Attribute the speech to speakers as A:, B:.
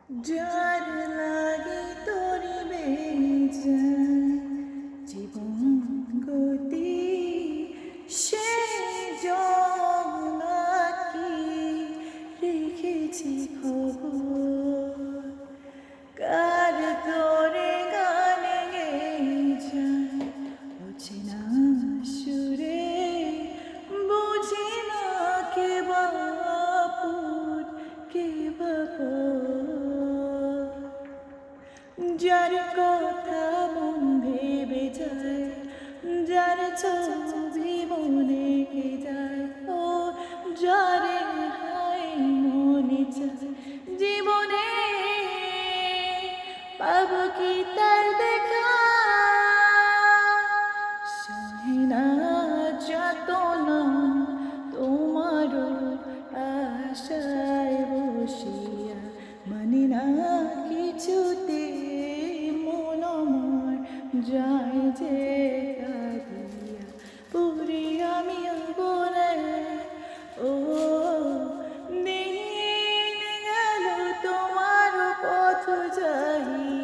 A: যার লাগে তোরে বেজায় জীবন গতি সে জনাকি রেখেছি খবর কার তোরে গানে গেয়ে যায় অচেনা সুরে বুঝি না কে বাপুর কে বাপুর যার কথা মন ভেবে যায় যার ছবি মনে কে যায় ও যারে হায় মনে চায় জীবনে পাব কি তার দেখা সহে না যত না তোমারও আশায় বসিয়া মানে না কিছুতে মন আমার যায় যে কাঁদিয়া পুরি আমি বলে ও দিন গেল তোমার পথ যাই